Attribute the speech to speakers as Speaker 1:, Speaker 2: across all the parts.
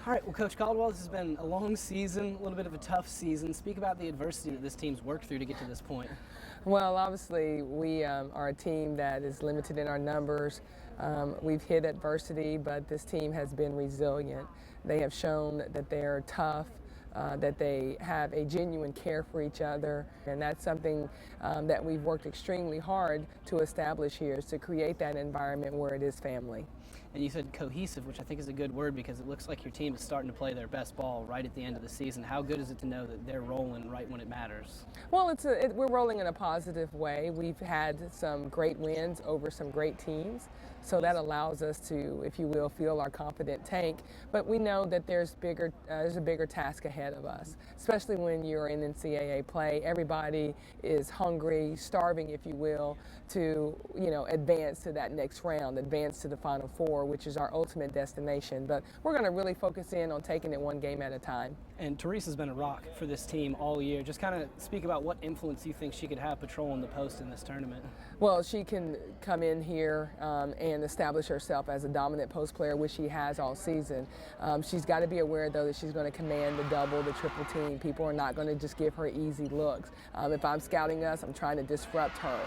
Speaker 1: All right, well, Coach Caldwell, this has been a long season, a little bit of a tough season. Speak about the adversity that this team's worked through to get to this point.
Speaker 2: Well, obviously, we are a team that is limited in our numbers. We've hit adversity, but this team has been resilient. They have shown that they are tough, that they have a genuine care for each other, and that's something that we've worked extremely hard to establish here, is to create that environment where it is family.
Speaker 1: And you said cohesive, which I think is a good word because it looks like your team is starting to play their best ball right at the end of the season. How good is it to know that they're rolling right when it matters?
Speaker 2: Well, we're rolling in a positive way. We've had some great wins over some great teams, so that allows us to, if you will, feel our confident tank. But we know that there's a bigger task ahead of us, especially when you're in NCAA play. Everybody is hungry, starving, if you will, to advance to that next round, advance to the Final Four, which is our ultimate destination. But we're going to really focus in on taking it one game at a time.
Speaker 1: And Teresa's been a rock for this team all year. Just kind of speak about what influence you think she could have patrolling the post in this tournament.
Speaker 2: Well, she can come in here and establish herself as a dominant post player, which she has all season. She's got to be aware, though, that she's going to command the double, the triple team. People are not going to just give her easy looks. If I'm scouting us, I'm trying to disrupt her.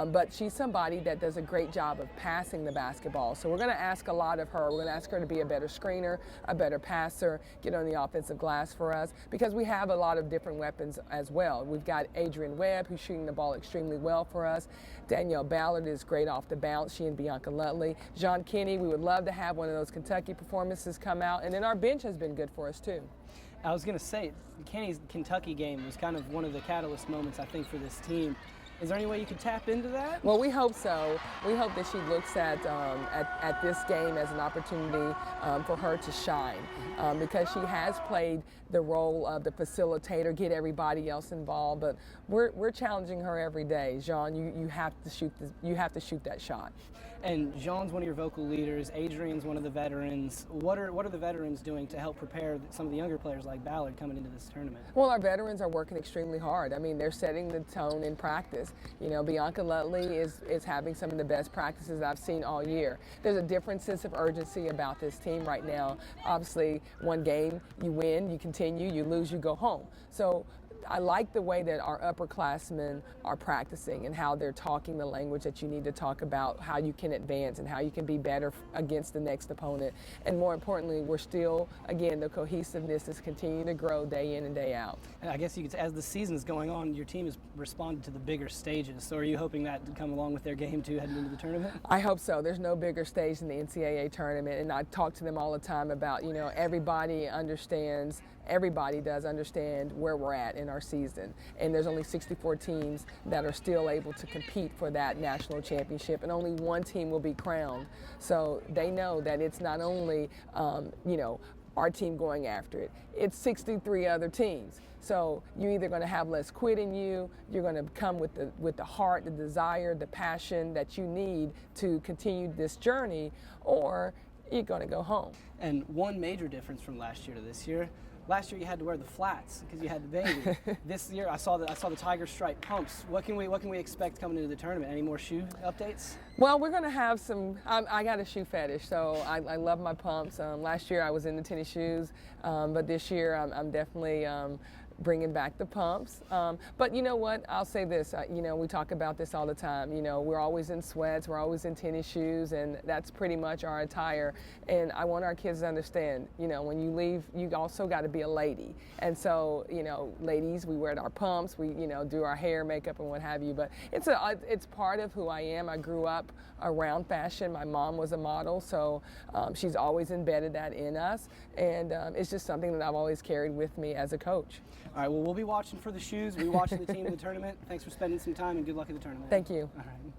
Speaker 2: But she's somebody that does a great job of passing the basketball. So we're going to ask a lot of her. We're going to ask her to be a better screener, a better passer, get on the offensive glass for us, because we have a lot of different weapons as well. We've got Adrienne Webb, who's shooting the ball extremely well for us. Danielle Ballard is great off the bounce, she and Bianca Lutley. John Kinney, we would love to have one of those Kentucky performances come out. And then our bench has been good for us, too.
Speaker 1: I was going to say, Kenny's Kentucky game was kind of one of the catalyst moments, I think, for this team. Is there any way you could tap into that?
Speaker 2: Well, we hope so. We hope that she looks at this game as an opportunity for her to shine, because she has played the role of the facilitator, get everybody else involved. But we're challenging her every day. Jean, you have to shoot that shot.
Speaker 1: And Jean's one of your vocal leaders. Adrienne's one of the veterans. What are the veterans doing to help prepare some of the younger players like Ballard coming into this tournament?
Speaker 2: Well, our veterans are working extremely hard. I mean, they're setting the tone in practice. Bianca Lutley is having some of the best practices I've seen all year. There's a different sense of urgency about this team right now. Obviously, one game, you win, you continue, you lose, you go home. So I like the way that our upperclassmen are practicing and how they're talking the language that you need to talk about, how you can advance and how you can be better against the next opponent. And more importantly, we're still, again, the cohesiveness is continuing to grow day in and day out.
Speaker 1: And I guess you could, as the season is going on, your team has responded to the bigger stages. So are you hoping that to come along with their game too heading into the tournament?
Speaker 2: I hope so. There's no bigger stage than the NCAA tournament, and I talk to them all the time about, everybody understands. Everybody does understand where we're at in our season, and there's only 64 teams that are still able to compete for that national championship, and only one team will be crowned. So they know that it's not only our team going after it, it's 63 other teams. So you're either going to have less quit in you, you're going to come with the heart, the desire, the passion that you need to continue this journey, or you're going to go home.
Speaker 1: And one major difference from last year to this year. Last year you had to wear the flats because you had the baby. This year I saw the tiger stripe pumps. What can we expect coming into the tournament? Any more shoe updates?
Speaker 2: Well, we're going to have some. I got a shoe fetish, so I love my pumps. Last year I was in the tennis shoes, but this year I'm definitely bringing back the pumps. But you know what? I'll say this. We talk about this all the time. We're always in sweats, we're always in tennis shoes, and that's pretty much our attire. And I want our kids to understand, when you leave, you also got to be a lady. And so, ladies, we wear our pumps, we, do our hair, makeup, and what have you. But it's part of who I am. I grew up around fashion. My mom was a model, so she's always embedded that in us. And it's just something that I've always carried with me as a coach.
Speaker 1: All right, well, we'll be watching for the shoes. We'll be watching the team in the tournament. Thanks for spending some time, and good luck at the tournament.
Speaker 2: Thank you.
Speaker 1: All right.